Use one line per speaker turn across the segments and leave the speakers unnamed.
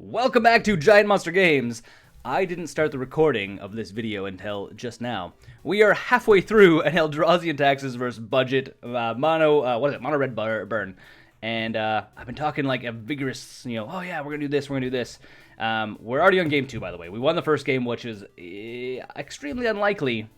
Welcome back to Giant Monster Games. I didn't start the recording of this video until just now. We are halfway through an Eldrazi taxes versus budget mono red burn. And I've been talking like a vigorous, oh yeah, we're gonna do this, we're gonna do this. We're already on game 2, by the way. We won the first game, which is extremely unlikely.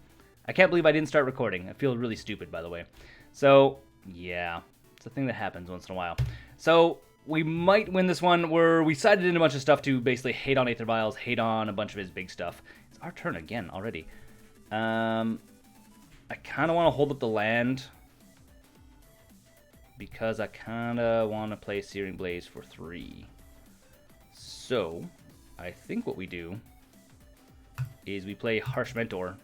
I can't believe I didn't start recording. I feel really stupid, by the way. So, yeah, it's a thing that happens once in a while. So, we might win this one. We sided in a bunch of stuff to basically hate on Aether Vials, hate on a bunch of his big stuff. It's our turn again already. I kind of want to hold up the land because I kind of want to play Searing Blaze for 3. So, I think what we do is we play Harsh Mentor.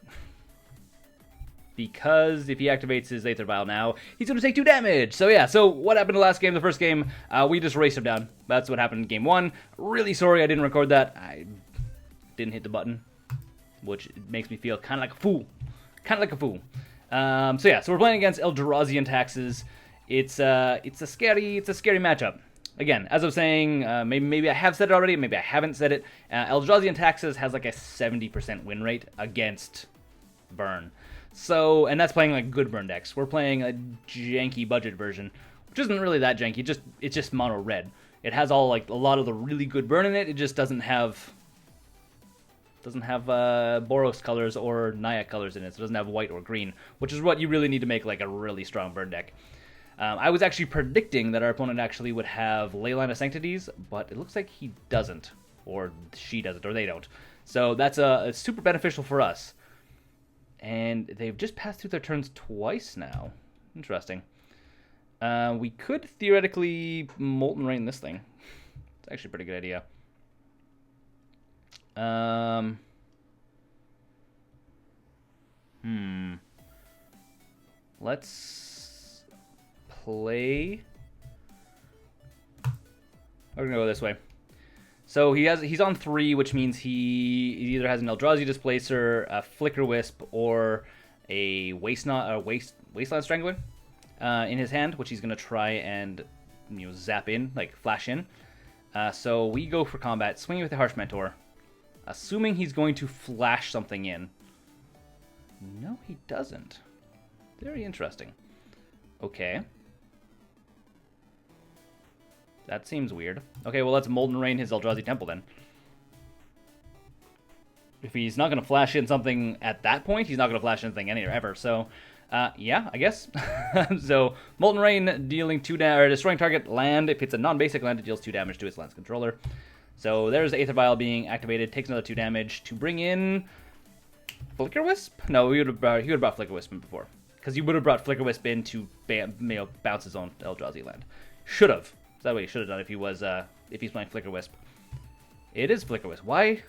Because if he activates his Aether Vial now, he's going to take 2 damage. So yeah, so what happened the last game, the first game? We just raced him down. That's what happened in game 1. Really sorry I didn't record that. I didn't hit the button, which makes me feel kind of like a fool. So yeah, so we're playing against Eldrazi taxes. It's a scary matchup. Again, as I was saying, maybe I have said it already, maybe I haven't said it. Eldrazi taxes has like a 70% win rate against Burn. So, and that's playing like good burn decks. We're playing a janky budget version, which isn't really that janky. It's just mono red. It has all like a lot of the really good burn in it. It just doesn't have Boros colors or Naya colors in it. So it doesn't have white or green, which is what you really need to make like a really strong burn deck. I was actually predicting that our opponent actually would have Leyline of Sanctities, but it looks like he doesn't, or she doesn't, or they don't. So that's super beneficial for us. And they've just passed through their turns twice now. Interesting. We could theoretically Molten Rain this thing. It's actually a pretty good idea. Let's play. We're gonna go this way. So he's on 3, which means he either has an Eldrazi Displacer, a Flicker Wisp, or a Wasteland Strangler in his hand, which he's going to try and zap in, like flash in. So we go for combat, swinging with the Harsh Mentor, assuming he's going to flash something in. No, he doesn't. Very interesting. Okay. That seems weird. Okay, well, let's Molten Rain his Eldrazi Temple then. If he's not going to flash in something at that point, he's not going to flash anything ever. So, yeah, I guess. So, Molten Rain dealing 2 damage, or destroying target land. If it's a non-basic land, it deals 2 damage to its land's controller. So, there's the Aether Vial being activated, takes another 2 damage to bring in Flicker Wisp? No, he would have brought Flicker Wisp in before. Because he would have brought Flicker Wisp in to bounce his own Eldrazi land. Should have. That's what he should have done if he's playing Flicker Wisp. It is Flicker Wisp. Why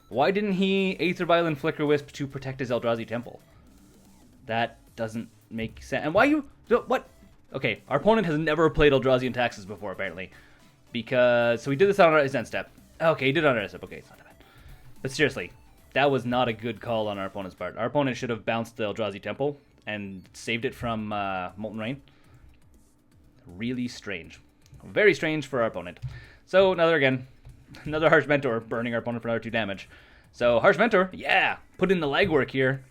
didn't he Aether Vial and Flicker Wisp to protect his Eldrazi Temple? That doesn't make sense. And what? Okay, our opponent has never played Eldrazi taxes before, apparently. So he did this on his end step. Okay, he did it on his end step. Okay, it's not that bad. But seriously, that was not a good call on our opponent's part. Our opponent should have bounced the Eldrazi Temple and saved it from Molten Rain. Really strange. Very strange for our opponent. So, another Harsh Mentor, burning our opponent for another 2 damage. So, Harsh Mentor, yeah, put in the legwork here.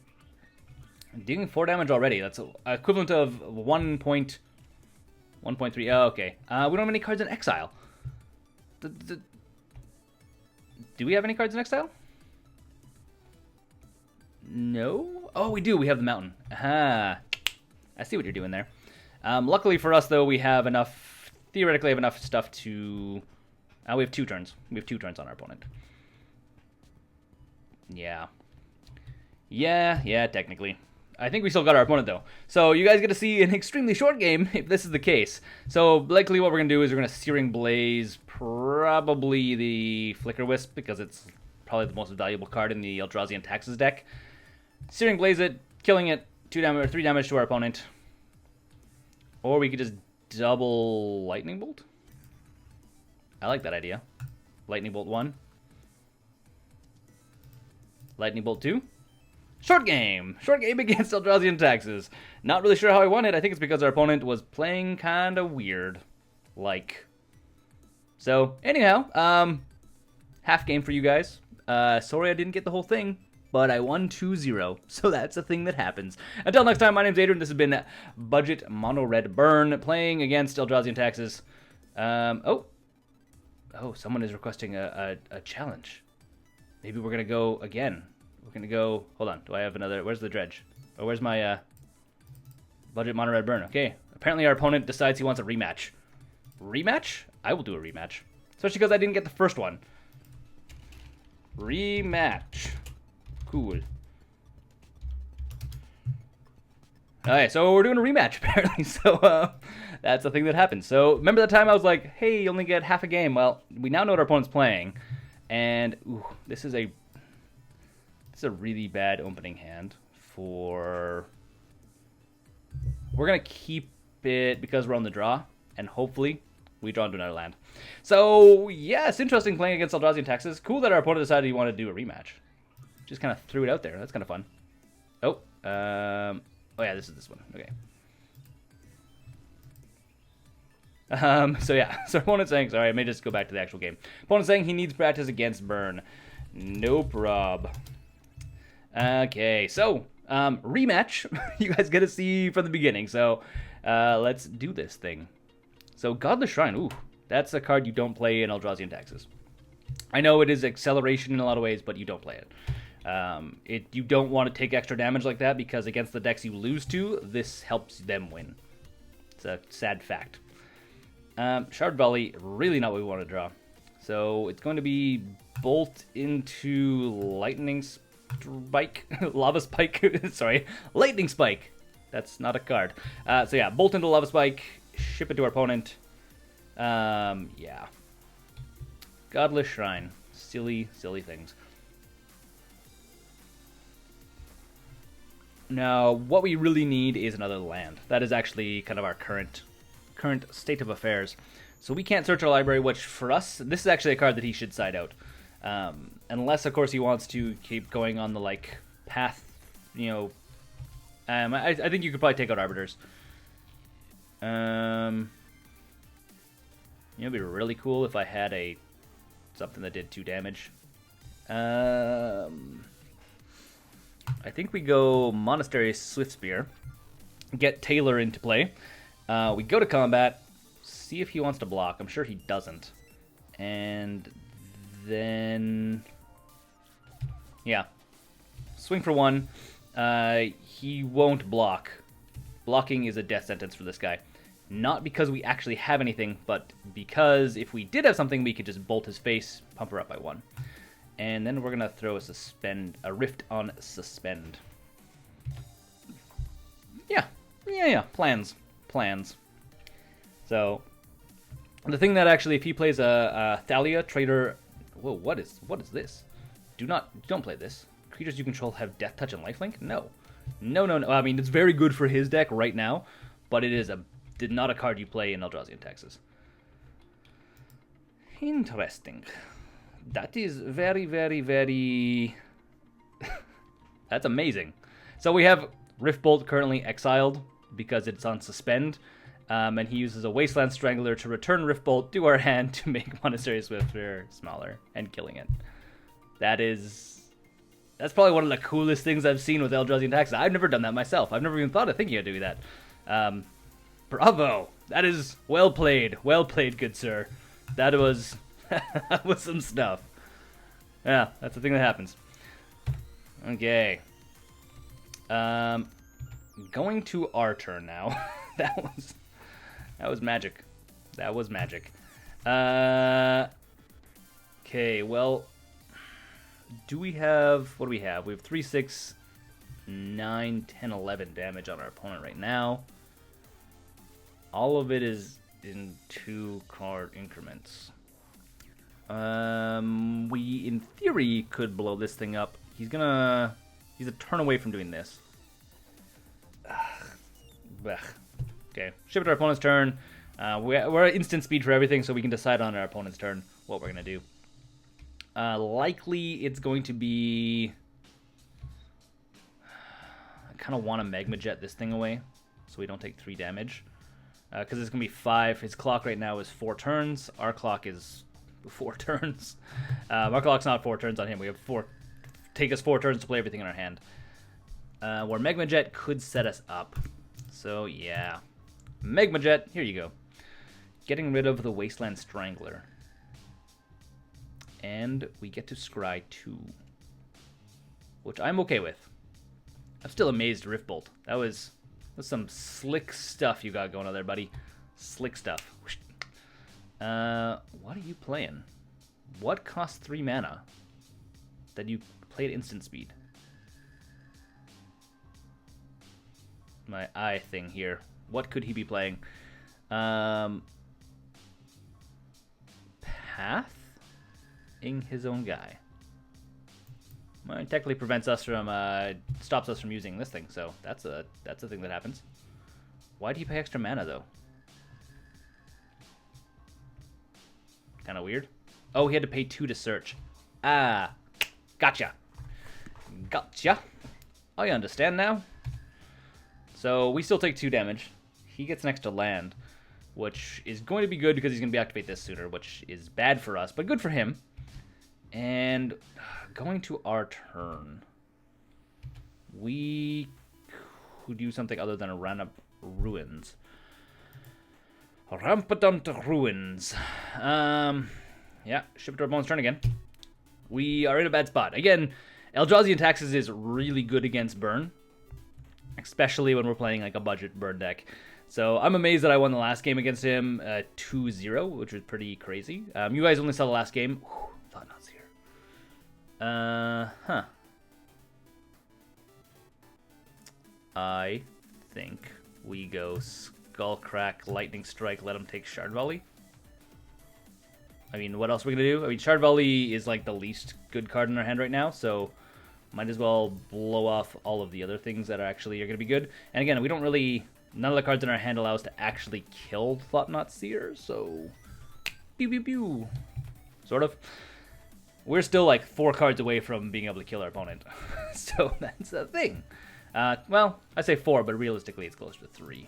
Dealing 4 damage already. That's equivalent of 1.3. Oh, okay. We don't have any cards in exile. Do we have any cards in exile? No? Oh, we do. We have the mountain. Aha. I see what you're doing there. Luckily for us, though, we have enough... Theoretically, I have enough stuff to... we have 2 turns. We have 2 turns on our opponent. Yeah. Yeah, technically. I think we still got our opponent, though. So you guys get to see an extremely short game if this is the case. So likely what we're going to do is we're going to Searing Blaze probably the Flicker Wisp, because it's probably the most valuable card in the Eldrazi taxes deck. Searing Blaze it, killing it, 2 damage or 3 damage to our opponent. Or we could just double Lightning Bolt. I like that idea. Lightning Bolt 1. Lightning Bolt 2. Short game! Short game against Eldrazi taxes. Not really sure how I won it. I think it's because our opponent was playing kind of weird. So, anyhow, half game for you guys. Sorry I didn't get the whole thing, but I won 2-0, so that's a thing that happens. Until next time, my name's Adrian. This has been Budget Mono Red Burn, playing against Eldrazi and Taxes. Oh, someone is requesting a challenge. Maybe we're going to go again. We're going to go... Hold on. Do I have another... Where's the dredge? Or where's my Budget Mono Red Burn? Okay. Apparently our opponent decides he wants a rematch. Rematch? I will do a rematch. Especially because I didn't get the first one. Rematch. Cool. Alright, so we're doing a rematch, apparently. So, that's the thing that happened. So, remember the time I was like, hey, you only get half a game? Well, we now know what our opponent's playing. And, ooh, this is a really bad opening hand for... We're going to keep it because we're on the draw. And hopefully, we draw into another land. So, yeah, it's interesting playing against Eldrazi and Taxes. Cool that our opponent decided he wanted to do a rematch. Just kind of threw it out there. That's kind of fun. Oh, oh yeah, this is this one. Okay. So yeah, so opponent's saying, sorry, I may just go back to the actual game. Opponent's saying he needs practice against Burn. No prob. Okay, so, rematch. You guys get to see from the beginning. So, let's do this thing. So, Godless Shrine. Ooh, that's a card you don't play in Eldrazi and Taxes. I know it is acceleration in a lot of ways, but you don't play it. You don't want to take extra damage like that because against the decks you lose to, this helps them win. It's a sad fact. Shard Volley, really not what we want to draw. So it's going to be Bolt into Lightning Spike, Lava Spike, sorry, Lightning Spike. That's not a card. So yeah, Bolt into Lava Spike, ship it to our opponent. Yeah. Godless Shrine. Silly, silly things. Now, what we really need is another land. That is actually kind of our current state of affairs. So we can't search our library, which for us, this is actually a card that he should side out. Unless, of course, he wants to keep going on the, like, path, you know. I think you could probably take out Arbiters. You know, it'd be really cool if I had something that did 2 damage. I think we go Monastery Swiftspear, get Taylor into play. We go to combat, see if he wants to block. I'm sure he doesn't. And then, yeah, swing for 1. He won't block. Blocking is a death sentence for this guy. Not because we actually have anything, but because if we did have something, we could just bolt his face, pump her up by 1. And then we're going to throw a Rift on Suspend. Yeah. Plans. So, the thing that actually, if he plays a Thalia, Trader... Whoa, what is this? Don't play this. Creatures you control have Death Touch and Lifelink? No. No. I mean, it's very good for his deck right now, but it is not a card you play in Eldrazi and Taxes. Interesting. That is very, very, very... That's amazing. So we have Rift Bolt currently exiled because it's on Suspend. And he uses a Wasteland Strangler to return Rift Bolt to our hand to make Monastery Swiftspear smaller and killing it. That's probably one of the coolest things I've seen with Eldrazi and Taxes. I've never done that myself. I've never even thought of thinking of doing that. Bravo! That is well played. Well played, good sir. That was... that was some stuff. Yeah, that's the thing that happens. Okay. Going to our turn now. that was magic. That was magic. Okay, well, do we have... What do we have? We have 3, 6, 9, 10, 11 damage on our opponent right now. All of it is in 2-card increments. We, in theory, could blow this thing up. He's a turn away from doing this. Okay, ship it to our opponent's turn. We're at instant speed for everything, so we can decide on our opponent's turn what we're going to do. Likely, it's going to be... I kind of want to Magma Jet this thing away, so we don't take 3 damage. Because it's going to be 5. His clock right now is 4 turns. Our clock is 4 turns. Markalock's not 4 turns on him. We have 4. Take us 4 turns to play everything in our hand. Where Magma Jet could set us up. So yeah, Magma Jet. Here you go. Getting rid of the Wasteland Strangler. And we get to scry 2. Which I'm okay with. I'm still amazed Rift Bolt. That's some slick stuff you got going on there, buddy. Slick stuff. What are you playing? What costs 3 mana that you play at instant speed? My eye thing here. What could he be playing? Pathing his own guy. Well, it technically prevents us from, stops us from using this thing, so that's a thing that happens. Why do you pay extra mana, though? Kind of weird. Oh, he had to pay 2 to search. Ah, gotcha. Gotcha. I understand now. So we still take 2 damage. He gets an extra land, which is going to be good because he's going to be activate this sooner, which is bad for us, but good for him. And going to our turn, we could do something other than a random ruins. Rampadump ruins. Yeah, ship it to our opponent's turn again. We are in a bad spot. Again, Eldrazi and Taxes is really good against burn, especially when we're playing like a budget burn deck. So I'm amazed that I won the last game against him 2-0, which was pretty crazy. You guys only saw the last game. Whew, thought not here. I think we go Skullcrack, Lightning Strike, let him take Shard Volley. I mean, what else are we going to do? I mean, Shard Volley is like the least good card in our hand right now, so might as well blow off all of the other things that are going to be good. And again, we don't really... None of the cards in our hand allow us to actually kill Thought-Knot Seer, so... Pew pew pew. Sort of. We're still like 4 cards away from being able to kill our opponent. So that's the thing. Well, I say 4, but realistically it's closer to 3.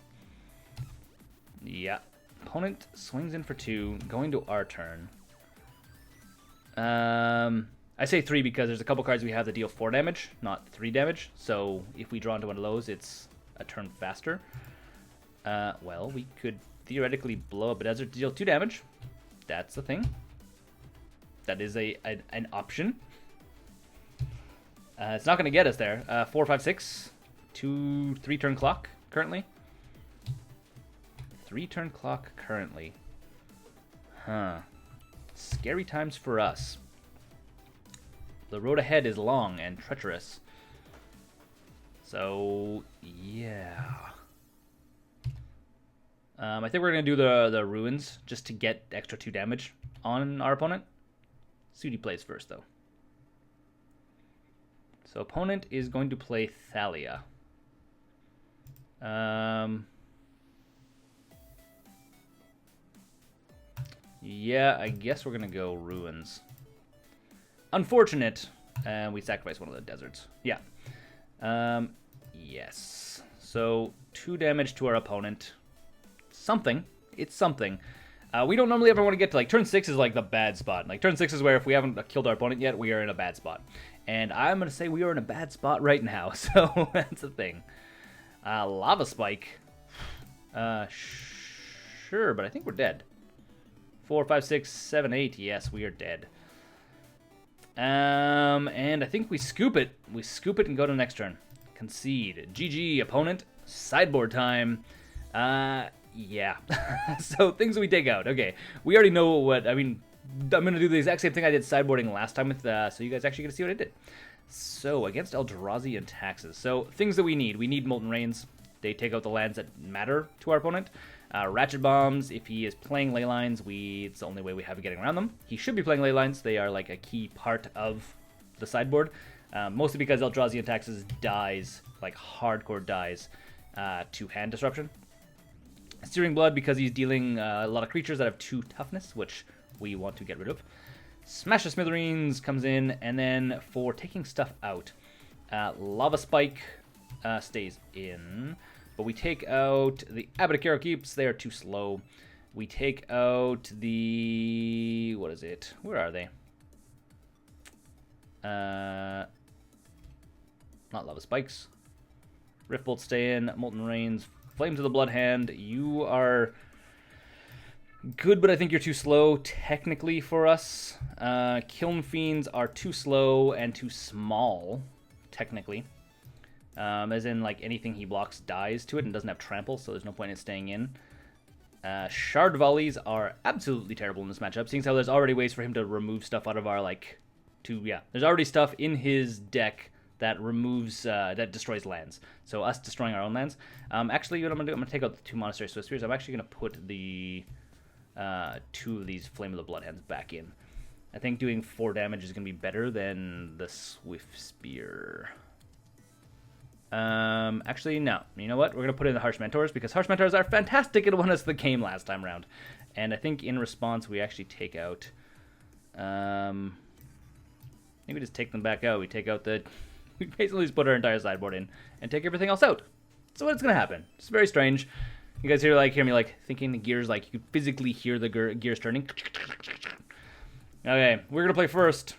Yeah. Opponent swings in for 2, going to our turn. I say 3 because there's a couple cards we have that deal 4 damage, not 3 damage. So if we draw into one of those, it's a turn faster. Well, we could theoretically blow up a desert to deal 2 damage. That's the thing. That is an option. It's not going to get us there. 4, 5, 6. 2, 3 turn clock currently. 3 turn clock currently. Huh. Scary times for us. The road ahead is long and treacherous. So, yeah. I think we're going to do the ruins just to get extra 2 damage on our opponent. See what he plays first, though. So, opponent is going to play Thalia. Yeah, I guess we're going to go ruins. Unfortunate. And we sacrifice one of the deserts. Yeah. Yes. So, 2 damage to our opponent. Something. It's something. We don't normally ever want to get to, like, turn 6 is, like, the bad spot. Like, turn 6 is where if we haven't killed our opponent yet, we are in a bad spot. And I'm going to say we are in a bad spot right now. So, that's the thing. Lava Spike. Sure, but I think we're dead. 4, 5, 6, 7, 8. Yes, we are dead. And I think we scoop it. We scoop it and go to the next turn. Concede. GG, opponent. Sideboard time. Yeah. So, things we take out. Okay. We already know what... I mean, I'm going to do the exact same thing I did sideboarding last time with... so, you guys actually get to see what I did. So, against Eldrazi and Taxes. So, things that we need. We need Molten Rains. They take out the lands that matter to our opponent. Ratchet Bombs, if he is playing Ley Lines, it's the only way we have of getting around them. He should be playing Ley Lines. They are like a key part of the sideboard. Mostly because Eldrazi and Taxes dies, like hardcore dies, to hand disruption. Searing Blood because he's dealing a lot of creatures that have 2 toughness, which we want to get rid of. Smash the Smithereens comes in, and then for taking stuff out, Lava Spike stays in. But we take out the Abbot of Kero Keeps. They are too slow. We take out the... What is it? Where are they? Not Lava Spikes. Rift Bolt stay in. Molten Rains. Flames of the Blood Hand. You are good, but I think you're too slow technically for us. Kiln Fiends are too slow and too small, technically. As in, like, anything he blocks dies to it and doesn't have trample, so there's no point in staying in. Shard Volleys are absolutely terrible in this matchup, seeing how there's already ways for him to remove stuff out of our, like... There's already stuff in his deck that removes, that destroys lands. So us destroying our own lands. Actually, what I'm going to do, I'm going to take out the 2 Monastery Swiftspears. I'm actually going to put the 2 of these Flame of the Blood Hands back in. I think doing 4 damage is going to be better than the Swiftspear. Actually, no. You know what? We're going to put in the Harsh Mentors, because Harsh Mentors are fantastic and won us the game last time around. And I think in response, we actually take out... I think we just take them back out. We take out the... We basically just put our entire sideboard in and take everything else out. So what's going to happen? It's very strange. You guys hear me like thinking the gears, like you physically hear the gears turning. Okay, we're going to play first.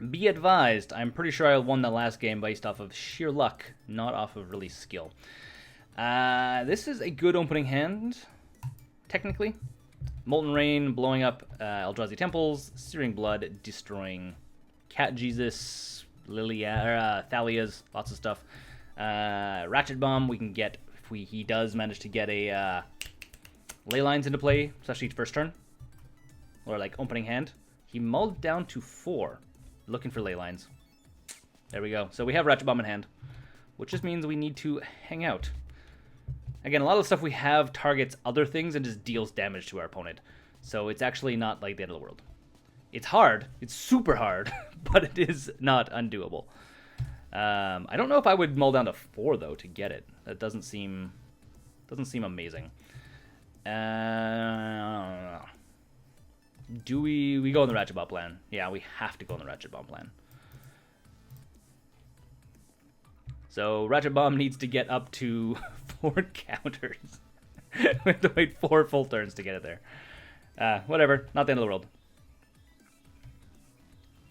Be advised, I'm pretty sure I won the last game based off of sheer luck, not off of really skill. This is a good opening hand, technically. Molten Rain, blowing up Eldrazi temples, Searing Blood, destroying Cat Jesus, Thalias, lots of stuff. Ratchet Bomb, we can get, if he does manage to get a Ley Lines into play, especially first turn, or like opening hand. He mulled down to 4, looking for Ley Lines. There we go. So we have Ratchet Bomb in hand, which just means we need to hang out. Again, a lot of the stuff we have targets other things and just deals damage to our opponent. So it's actually not like the end of the world. It's hard. It's super hard, but it is not undoable. I don't know if I would mull down to 4 though to get it. That doesn't seem amazing. Do we go on the Ratchet Bomb plan? Yeah, we have to go on the Ratchet Bomb plan. So Ratchet Bomb needs to get up to 4 counters. We have to wait 4 full turns to get it there. Whatever, not the end of the world.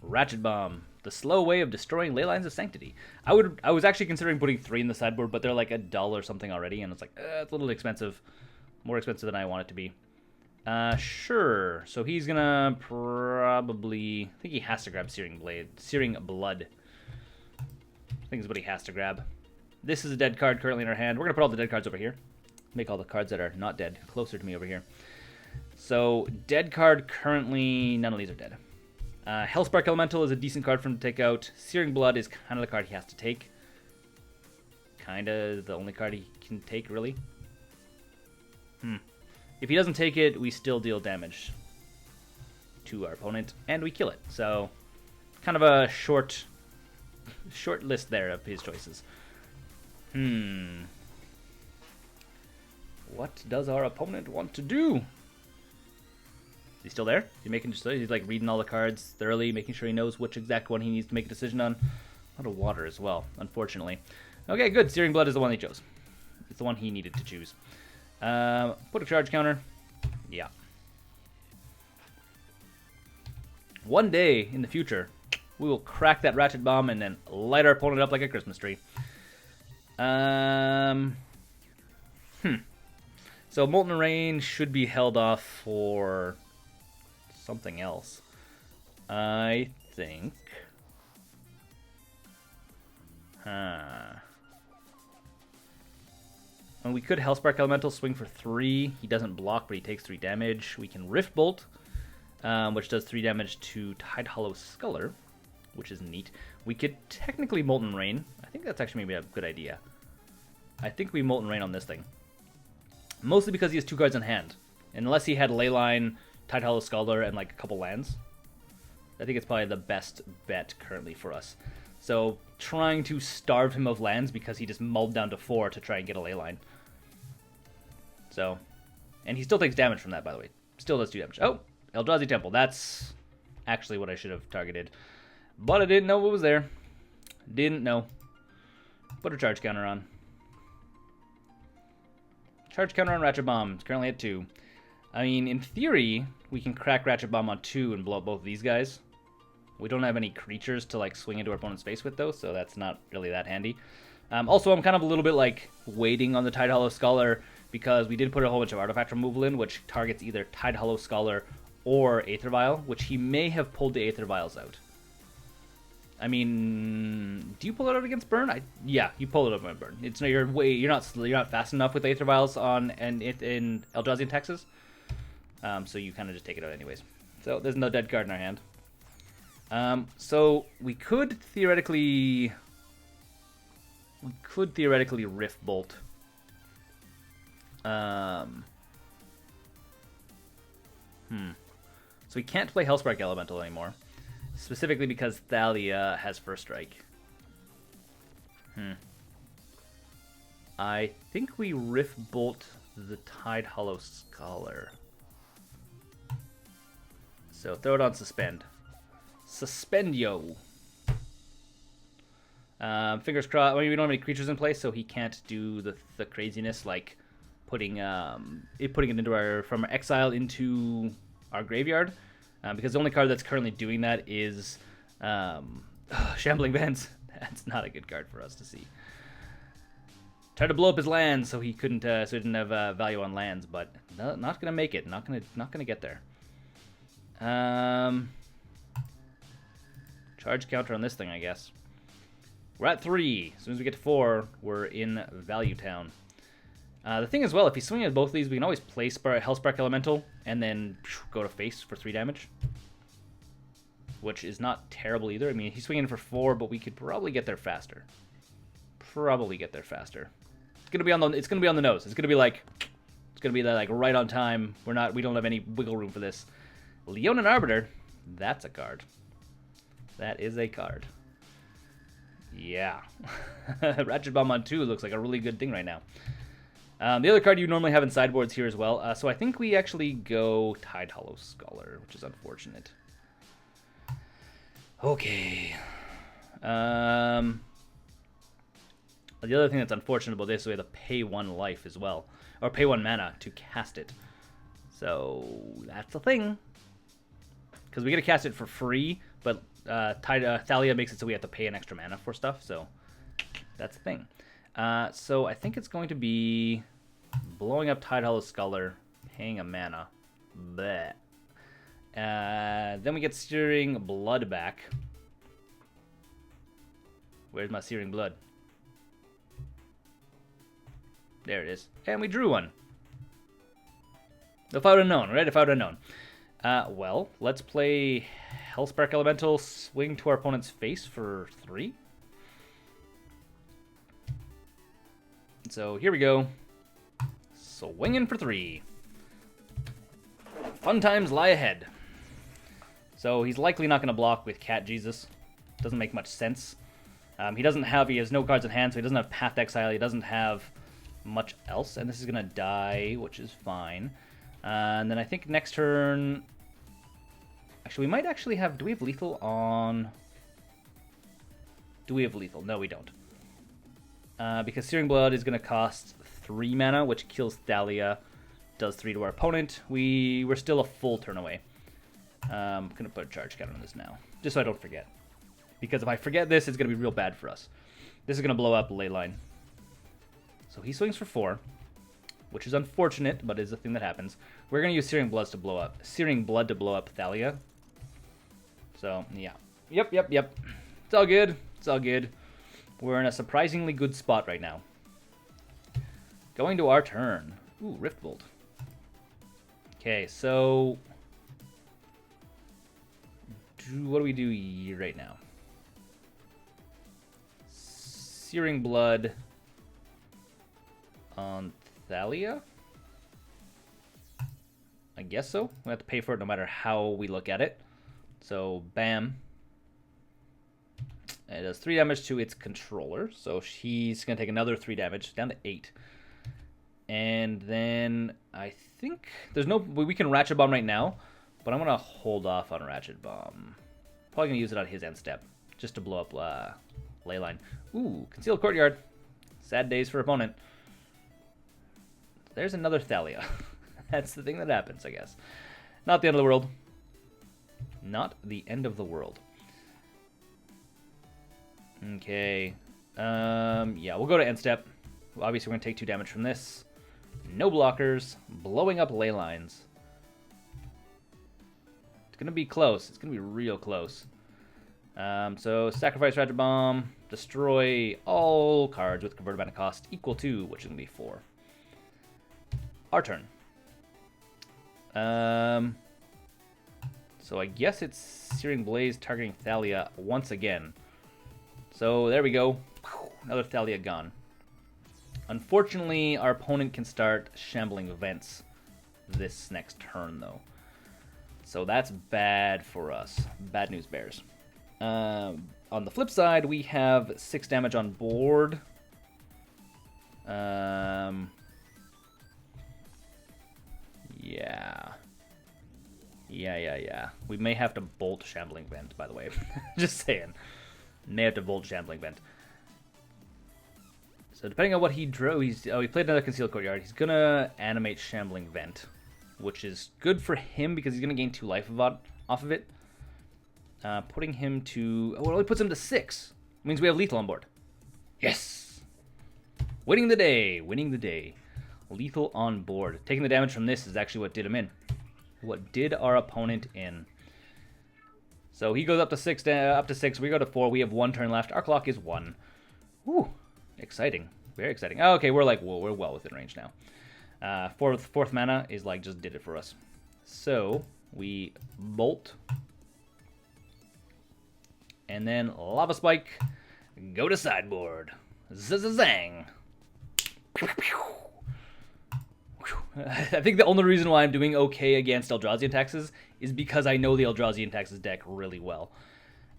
Ratchet Bomb, the slow way of destroying Ley Lines of Sanctity. I was actually considering putting 3 in the sideboard, but they're like $1 or something already, and it's like, it's a little expensive. More expensive than I want it to be. Sure. So he's gonna probably... I think he has to grab Searing Blood. I think is what he has to grab. This is a dead card currently in our hand. We're gonna put all the dead cards over here. Make all the cards that are not dead closer to me over here. So, dead card currently... None of these are dead. Hellspark Elemental is a decent card for him to take out. Searing Blood is kind of the card he has to take. Kind of the only card he can take, really. If he doesn't take it, we still deal damage to our opponent, and we kill it. So, kind of a short list there of his choices. What does our opponent want to do? Is he still there? He's like reading all the cards thoroughly, making sure he knows which exact one he needs to make a decision on. A lot of water as well, unfortunately. Okay, good. Searing Blood is the one he chose. It's the one he needed to choose. Put a charge counter. Yeah. One day in the future, we will crack that Ratchet Bomb and then light our opponent up like a Christmas tree. So Molten Rain should be held off for something else. I think. And we could Hellspark Elemental, swing for 3. He doesn't block, but he takes 3 damage. We can Rift Bolt, which does 3 damage to Tidehollow Sculler, which is neat. We could technically Molten Rain. I think that's actually maybe a good idea. I think we Molten Rain on this thing. Mostly because he has 2 cards in hand. And unless he had Leyline, Tidehollow Sculler, and like a couple lands, I think it's probably the best bet currently for us. So trying to starve him of lands because he just mulled down to 4 to try and get a Leyline. So, and he still takes damage from that, by the way. Still does 2 damage. Oh, Eldrazi Temple. That's actually what I should have targeted. But I didn't know what was there. Didn't know. Put a charge counter on. Charge counter on Ratchet Bomb. It's currently at 2. I mean, in theory, we can crack Ratchet Bomb on 2 and blow up both of these guys. We don't have any creatures to like swing into our opponent's face with, though, so that's not really that handy. Also, I'm kind of a little bit like waiting on the Tide Hollow Scholar because we did put a whole bunch of artifact removal in, which targets either Tide Hollow Scholar or Aether Vial, which he may have pulled the Aether Vials out. I mean, do you pull it out against Burn? Yeah, you pull it out against Burn. It's you're not fast enough with Aether Vials on and in Eldrazi and Texas, so you kind of just take it out anyways. So there's no dead card in our hand. So we could theoretically Rift Bolt. So we can't play Hellspark Elemental anymore. Specifically because Thalia has First Strike. I think we Rift Bolt the Tide Hollow Scholar. So throw it on Suspend. Suspendio. Fingers crossed. I mean, we don't have any creatures in place, so he can't do the craziness like putting it into from our exile into our graveyard. Because the only card that's currently doing that is Shambling Vents. That's not a good card for us to see. Tried to blow up his lands, so he couldn't. So he didn't have value on lands, but not gonna make it. Not gonna get there. Charge counter on this thing, I guess. We're at 3. As soon as we get to 4, we're in Value Town. The thing as well, if he's swinging at both of these, we can always play Hellspark Elemental and then go to face for 3 damage. Which is not terrible either. I mean, he's swinging for 4, but we could probably get there faster. It's gonna be on the nose. It's gonna be like right on time. We don't have any wiggle room for this. Leonin Arbiter, that's a card. That is a card. Yeah. Ratchet Bomb on 2 looks like a really good thing right now. The other card you normally have in sideboards here as well. So I think we actually go Tide Hollow Scholar, which is unfortunate. Okay. The other thing that's unfortunate about this is we have to pay 1 life as well. Or pay 1 mana to cast it. So that's the thing. Because we get to cast it for free, but Thalia makes it so we have to pay an extra mana for stuff. So that's the thing. So I think it's going to be blowing up Tide Hollow Scholar, paying a mana. Bleh. Then we get Searing Blood back. Where's my Searing Blood? There it is. And we drew 1. If I would have known, right? If I would have known. Well, let's play Hellspark Elemental, swing to our opponent's face for 3. So here we go. Swinging for 3. Fun times lie ahead. So he's likely not going to block with Cat Jesus. Doesn't make much sense. He has no cards in hand, so he doesn't have Path Exile. He doesn't have much else, and this is going to die, which is fine. And then I think next turn... Actually, we might actually have... Do we have lethal on... Do we have lethal? No, we don't. Because Searing Blood is going to cost 3 mana, which kills Thalia, does 3 to our opponent. We're still a full turn away. I'm going to put a charge counter on this now, just so I don't forget. Because if I forget this, it's going to be real bad for us. This is going to blow up Leyline. So he swings for 4, which is unfortunate, but is a thing that happens. We're going to use Searing Blood to blow up Thalia. So, yeah. Yep. It's all good. We're in a surprisingly good spot right now. Going to our turn. Ooh, Rift Bolt. Okay, so... What do we do right now? Searing Blood on Thalia? I guess so. We have to pay for it no matter how we look at it. So, bam. It does 3 damage to its controller. So she's going to take another 3 damage, down to 8. And then I think there's no... We can Ratchet Bomb right now, but I'm going to hold off on Ratchet Bomb. Probably going to use it on his end step, just to blow up Leyline. Ooh, Concealed Courtyard. Sad days for opponent. There's another Thalia. That's the thing that happens, I guess. Not the end of the world. Not the end of the world. Okay. Yeah, we'll go to end step. Obviously, we're going to take 2 damage from this. No blockers. Blowing up ley lines. It's going to be close. It's going to be real close. So, sacrifice Ratchet Bomb. Destroy all cards with converted mana cost equal to, which is going to be 4. Our turn. So I guess it's Searing Blaze targeting Thalia once again. So there we go. Another Thalia gone. Unfortunately, our opponent can start Shambling Vents this next turn, though. So that's bad for us. Bad news, Bears. On the flip side, we have 6 damage on board. Yeah. We may have to bolt Shambling Vent, by the way. Just saying. May have to bolt Shambling Vent. So depending on what he drew, he played another Concealed Courtyard. He's going to animate Shambling Vent, which is good for him because he's going to gain 2 life off of it. Putting him to... Oh, it only puts him to 6. It means we have lethal on board. Yes! Winning the day. Winning the day. Lethal on board. Taking the damage from this is actually what did him in. What did our opponent in. So he goes up to 6. We go to 4. We have 1 turn left. Our clock is 1. Woo! Exciting. Very exciting. Oh, okay, we're well within range now. Fourth mana is like just did it for us. So we bolt. And then Lava Spike. Go to sideboard. Zang. I think the only reason why I'm doing okay against Eldrazi taxes is because I know the Eldrazi taxes deck really well.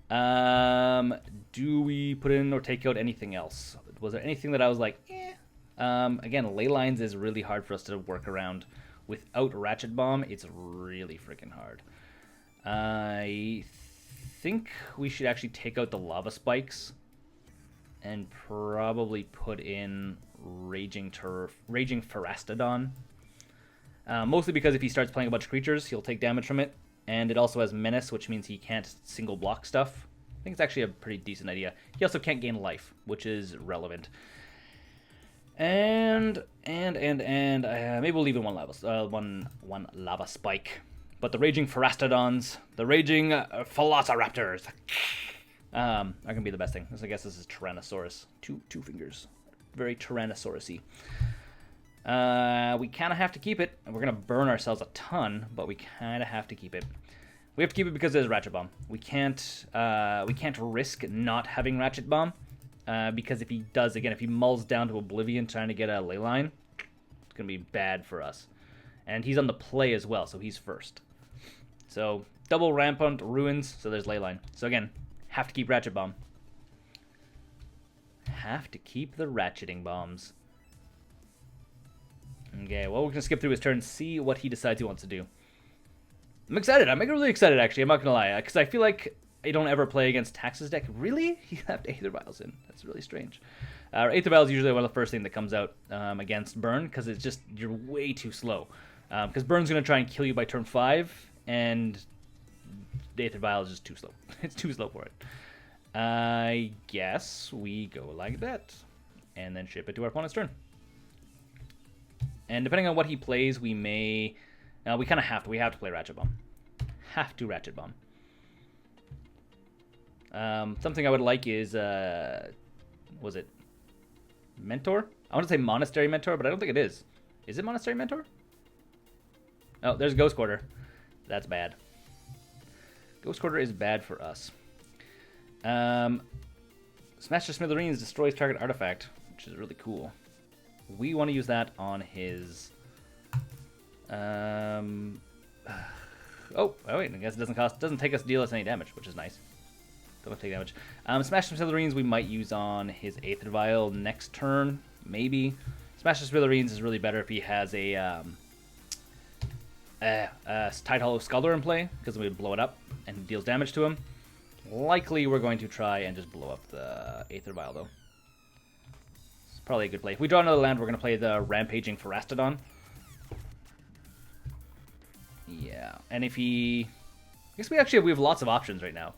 Do we put in or take out anything else? Was there anything that I was like, eh? Again, ley lines is really hard for us to work around. Without Ratchet Bomb, it's really freaking hard. I think we should actually take out the Lava Spikes and probably put in Raging Pharastodon. Mostly because if he starts playing a bunch of creatures, he'll take damage from it. And it also has Menace, which means he can't single block stuff. I think it's actually a pretty decent idea. He also can't gain life, which is relevant. And maybe we'll leave in one lava spike. But the Raging Pharastodons, the Raging Velociraptors, are gonna be the best thing. I guess this is Tyrannosaurus. Two fingers, very Tyrannosaurus-y. We kind of have to keep it. We're going to burn ourselves a ton, but we kind of have to keep it. We have to keep it because there's Ratchet Bomb. We can't risk not having Ratchet Bomb, because if he does, again, if he mulls down to Oblivion trying to get a ley line, it's going to be bad for us. And he's on the play as well, so he's first. So, double Rampant Ruins, so there's ley line. So again, have to keep Ratchet Bomb. Have to keep the Ratcheting Bombs. Okay, well, we're going to skip through his turn and see what he decides he wants to do. I'm excited. I'm really excited, actually. I'm not going to lie. Because I feel like I don't ever play against Tax's deck. Really? He left Aether Vials in. That's really strange. Aether Vials is usually one of the first things that comes out against Burn. Because it's just, you're way too slow. Because Burn's going to try and kill you by turn 5. And the Aether Vial is just too slow. It's too slow for it. I guess we go like that. And then ship it to our opponent's turn. And depending on what he plays, we may... we kind of have to. We have to play Ratchet Bomb. Have to Ratchet Bomb. Something I would like is... was it Mentor? I want to say Monastery Mentor, but I don't think it is. Is it Monastery Mentor? Oh, there's Ghost Quarter. That's bad. Ghost Quarter is bad for us. Smash to Smithereens destroys target artifact, which is really cool. We want to use that on his... Oh wait, I guess it doesn't take us deal us any damage, which is nice. Don't take damage. Smash to Smithereens we might use on his Aether Vial next turn, maybe. Smash to Smithereens is really better if he has a Tide Hollow Skulder in play, because we would blow it up and it deals damage to him. Likely we're going to try and just blow up the Aether Vial though. Probably a good play. If we draw another land, we're going to play the Rampaging Pharastodon. Yeah, and if he... I guess we have lots of options right now.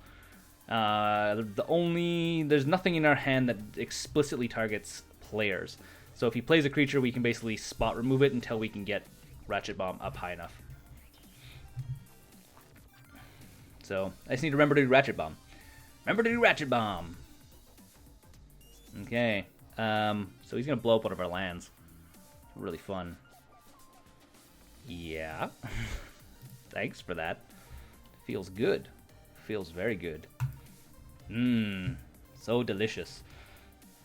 There's nothing in our hand that explicitly targets players. So if he plays a creature, we can basically spot remove it until we can get Ratchet Bomb up high enough. So I just need to remember to do Ratchet Bomb. Remember to do Ratchet Bomb. Okay. So he's gonna blow up one of our lands. Really fun. Yeah. Thanks for that. Feels good. Feels very good. Mmm. So delicious.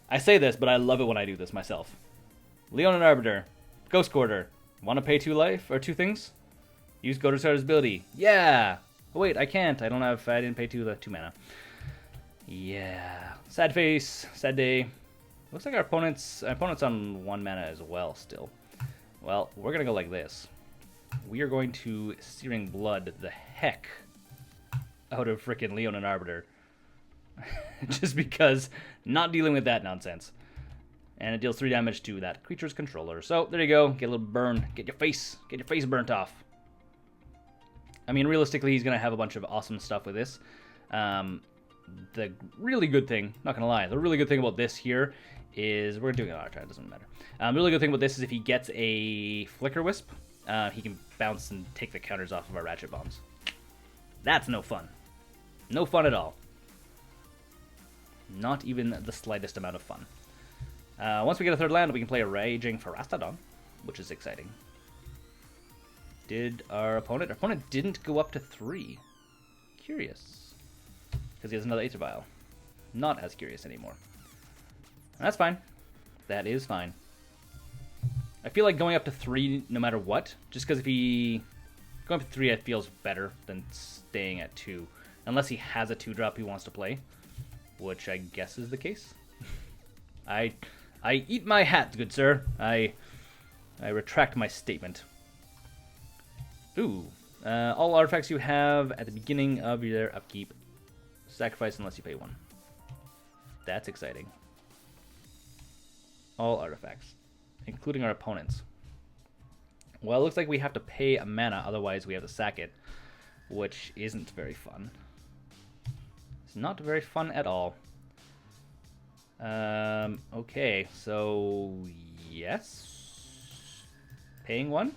I say this, but I love it when I do this myself. Leonin Arbiter. Ghost Quarter. Want to pay 2 life or 2 things? Use Go to Starter's ability. Yeah! Oh, wait, I can't. I didn't pay 2 mana. Yeah. Sad face. Sad day. Looks like our opponent's on 1 mana as well still. Well, we're going to go like this. We are going to Searing Blood the heck out of frickin' Leonin Arbiter. Just because not dealing with that nonsense. And it deals 3 damage to that creature's controller. So there you go. Get a little burn. Get your face burnt off. I mean, realistically, he's going to have a bunch of awesome stuff with this. The really good thing, not going to lie, the really good thing about this here is, we're doing it on our turn, it doesn't matter. The really good thing about this is if he gets a Flicker Wisp, he can bounce and take the counters off of our Ratchet Bombs. That's no fun. No fun at all. Not even the slightest amount of fun. Once we get a 3rd land, we can play a Raging Pharastodon, which is exciting. Did our opponent? Our opponent didn't go up to 3. Curious. Because he has another Aether Vial. Not as curious anymore. That's fine. That is fine. I feel like going up to 3 no matter what. Just because if he... Going up to 3 feels better than staying at 2. Unless he has a 2-drop he wants to play. Which I guess is the case. I eat my hat, good sir. I retract my statement. Ooh. All artifacts you have at the beginning of your upkeep, sacrifice unless you pay 1. That's exciting. All artifacts, including our opponents. Well, it looks like we have to pay a mana, otherwise we have to sack it, which isn't very fun. It's not very fun at all. Okay, so yes. Paying 1?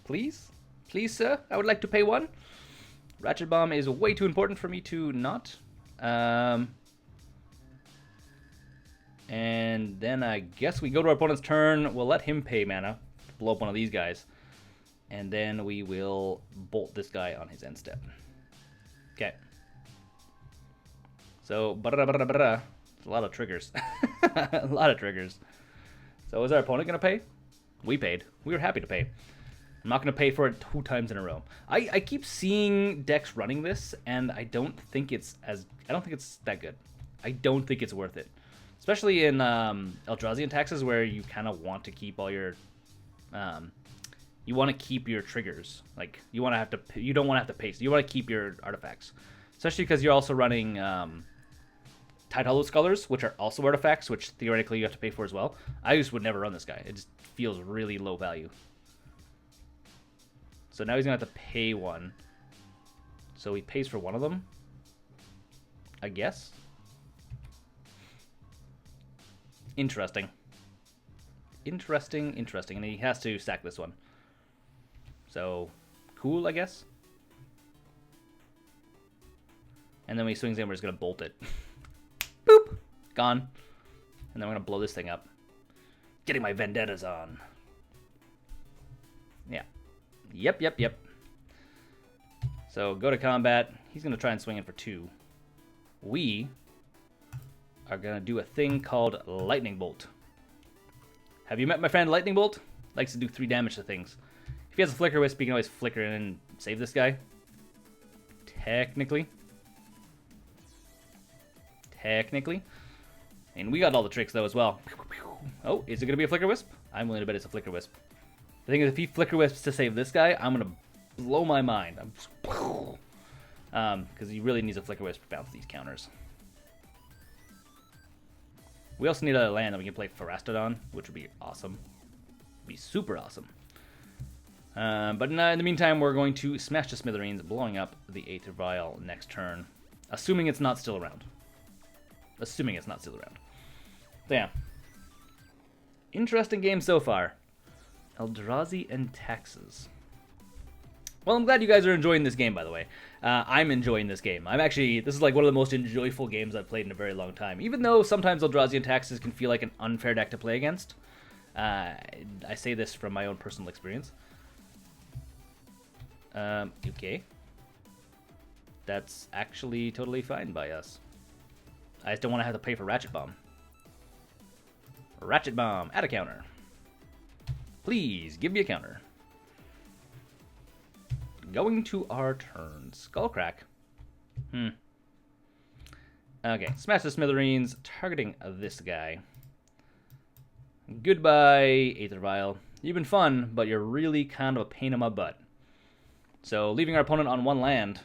Please? Please, sir? I would like to pay 1. Ratchet Bomb is way too important for me to not. And then I guess we go to our opponent's turn. We'll let him pay mana to blow up one of these guys. And then we will bolt this guy on his end step. Okay. So, a lot of triggers. A lot of triggers. So is our opponent going to pay? We paid. We were happy to pay. I'm not going to pay for it 2 times in a row. I keep seeing decks running this, and I don't think it's that good. I don't think it's worth it. Especially in Eldrazi and taxes, where you kind of want to keep all your... you want to keep your triggers. Like, you don't want to have to pay. So you want to keep your artifacts. Especially because you're also running... Tide Hollow Scholars, which are also artifacts, which theoretically you have to pay for as well. I just would never run this guy. It just feels really low value. So now he's going to have to pay 1. So he pays for 1 of them, I guess. Interesting. Interesting. And he has to sack this one. So, cool, I guess. And then when he swings in, we're just going to bolt it. Boop! Gone. And then we're going to blow this thing up. Getting my vendettas on. Yeah. Yep. So, go to combat. He's going to try and swing in for 2. We are going to do a thing called Lightning Bolt. Have you met my friend Lightning Bolt? Likes to do 3 damage to things. If he has a Flicker Wisp, he can always flicker in and save this guy. Technically. And we got all the tricks, though, as well. Oh, is it going to be a Flicker Wisp? I'm willing to bet it's a Flicker Wisp. The thing is, if he Flicker Wisps to save this guy, I'm going to blow my mind. Because he really needs a Flicker Wisp to bounce these counters. We also need a land that we can play Pharastodon, which would be awesome. Be super awesome. But in the meantime, we're going to smash to smithereens, blowing up the Aether Vial next turn. Assuming it's not still around. Assuming it's not still around. So yeah. Interesting game so far. Eldrazi and taxes. Well, I'm glad you guys are enjoying this game, by the way. I'm enjoying this game. This is like one of the most enjoyable games I've played in a very long time. Even though sometimes Eldrazi and taxes can feel like an unfair deck to play against. I say this from my own personal experience. Okay. That's actually totally fine by us. I just don't want to have to pay for Ratchet Bomb. Ratchet Bomb, add a counter. Please, give me a counter. Going to our turn. Skullcrack. Okay, smash the smithereens, targeting this guy. Goodbye, Aether Vial. You've been fun, but you're really kind of a pain in my butt. So, leaving our opponent on one land.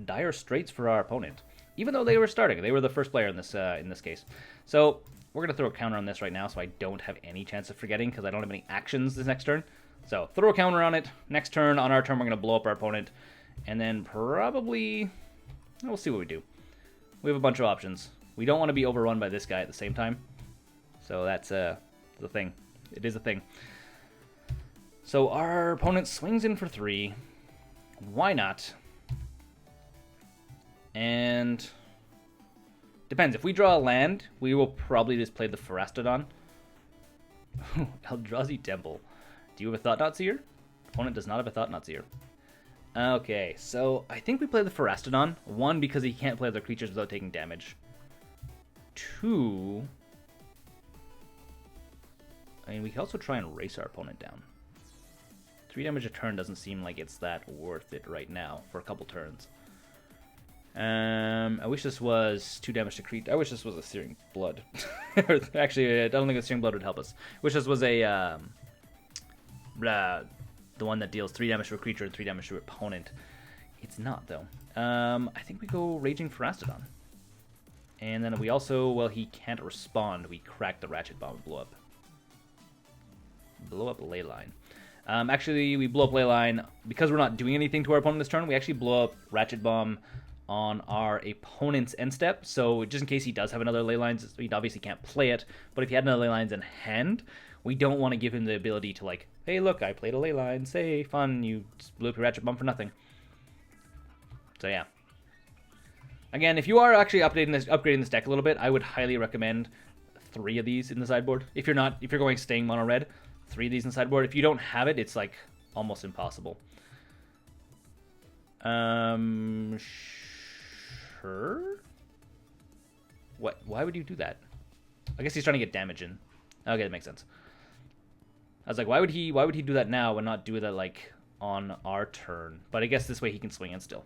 Dire straits for our opponent. Even though they were starting. They were the first player in this case. So, we're going to throw a counter on this right now so I don't have any chance of forgetting because I don't have any actions this next turn. So, throw a counter on it. Next turn, on our turn, we're going to blow up our opponent. And then probably... we'll see what we do. We have a bunch of options. We don't want to be overrun by this guy at the same time. So that's the thing. It is a thing. So our opponent swings in for 3. Why not? And... depends. If we draw a land, we will probably just play the Pharastodon. Eldrazi Temple. Do you have a Thought-Knot Seer? Opponent does not have a Thought-Knot Seer. Okay, so I think we play the Pharastodon. 1, because he can't play other creatures without taking damage. 2... I mean, we can also try and race our opponent down. 3 damage a turn doesn't seem like it's that worth it right now for a couple turns. I wish this was 2 damage to creature. I wish this was a Searing Blood. Actually, I don't think a Searing Blood would help us. I wish this was a... the one that deals 3 damage to a creature and 3 damage to your opponent. It's not, though. I think we go Raging Pharastodon. And then we also, well, he can't respond. We crack the Ratchet Bomb and blow up. Blow up Leyline. Actually, we blow up Leyline. Because we're not doing anything to our opponent this turn, we actually blow up Ratchet Bomb on our opponent's end step. So just in case he does have another Leylines, he obviously can't play it. But if he had another Leylines in hand, we don't want to give him the ability to, like, hey, look, I played a Leyline. Say, fun, you blew up your Ratchet Bomb for nothing. So, yeah. Again, if you are actually upgrading this deck a little bit, I would highly recommend 3 of these in the sideboard. If you're going staying mono red, 3 of these in the sideboard. If you don't have it, it's like almost impossible. Sure. What? Why would you do that? I guess he's trying to get damage in. Okay, that makes sense. I was like, why would he do that now and not do that like on our turn? But I guess this way he can swing in still.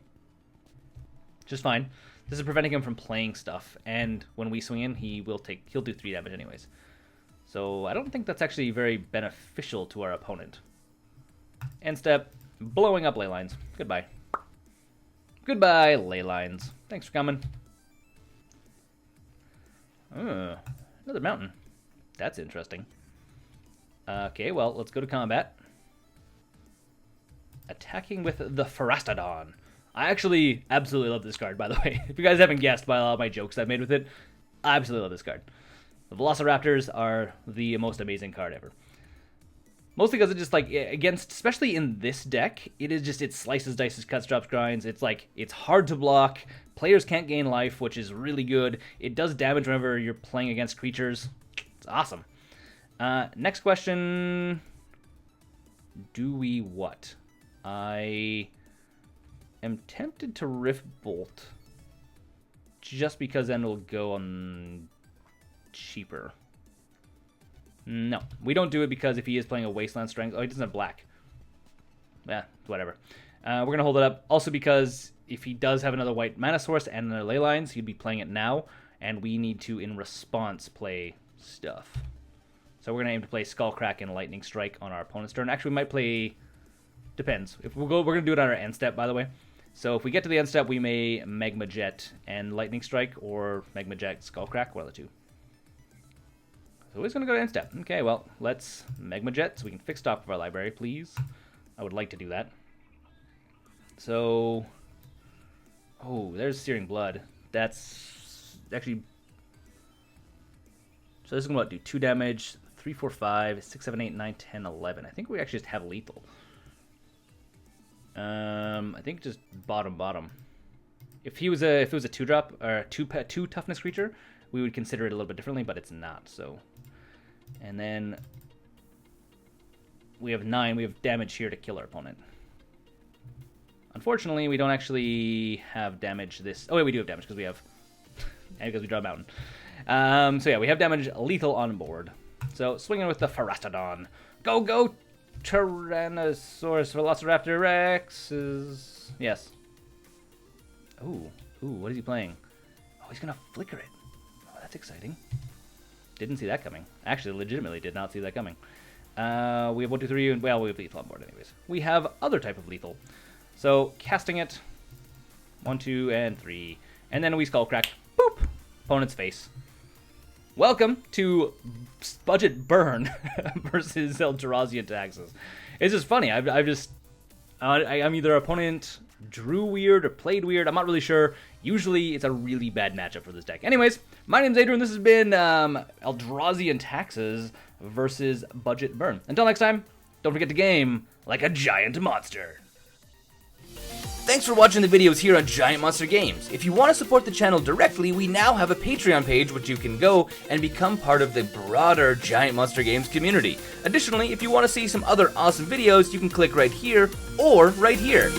Just fine. This is preventing him from playing stuff, and when we swing in, he'll do 3 damage anyways. So I don't think that's actually very beneficial to our opponent. End step, blowing up Leylines. Goodbye. Goodbye, Leylines. Thanks for coming. Another mountain. That's interesting. Okay, well, let's go to combat. Attacking with the Pharastodon. I actually absolutely love this card, by the way. If you guys haven't guessed by a lot of my jokes I've made with it, I absolutely love this card. The Velociraptors are the most amazing card ever. Mostly because it just, like, against, especially in this deck, it slices, dices, cuts, drops, grinds. It's, like, it's hard to block. Players can't gain life, which is really good. It does damage whenever you're playing against creatures. It's awesome. Next question. Do we what? I am tempted to Rift Bolt. Just because then it'll go on cheaper. No, we don't do it because if he is playing a Wasteland Strength... Oh, he doesn't have black. Yeah, whatever. We're going to hold it up. Also because if he does have another white mana source and another Leylines, he'd be playing it now. And we need to, in response, play stuff. So we're going to aim to play Skullcrack and Lightning Strike on our opponent's turn. Actually, we might play... Depends. We're going to do it on our end step, by the way. So if we get to the end step, we may Magma Jet and Lightning Strike, or Magma Jet, Skullcrack, one of the two. So he's going to go to end step. Okay, well, let's Magma Jet so we can fix top of our library, please. I would like to do that. So, oh, there's Searing Blood. That's actually, so this is going to do 2 damage, 3, 4, 5, 6, 7, 8, 9, 10, 11. I think we actually just have lethal. I think just bottom. If it was a 2-drop or a 2 toughness creature, we would consider it a little bit differently, but it's not. So, and then we have 9. We have damage here to kill our opponent. Unfortunately, we don't actually have damage this. Oh wait, we do have damage because we have, and because we draw a mountain. So yeah, we have damage lethal on board. So swinging with the Pharastodon. Go, Tyrannosaurus Velociraptor Rex is yes. Ooh, what is he playing? Oh, he's gonna flicker it. Oh, that's exciting. Didn't see that coming. Actually, legitimately did not see that coming. We have 1, 2, 3, and well, we have lethal on board anyways. We have other type of lethal. So casting it, 1, 2, and 3, and then we Skullcrack. Boop, opponent's face. Welcome to Budget Burn versus Eldrazi and Taxes. It's just funny. I'm either opponent drew weird or played weird. I'm not really sure. Usually it's a really bad matchup for this deck. Anyways, my name's Adrian. This has been Eldrazi and Taxes versus Budget Burn. Until next time, don't forget to game like a giant monster. Thanks for watching the videos here on Giant Monster Games. If you want to support the channel directly, we now have a Patreon page which you can go and become part of the broader Giant Monster Games community. Additionally, if you want to see some other awesome videos, you can click right here or right here.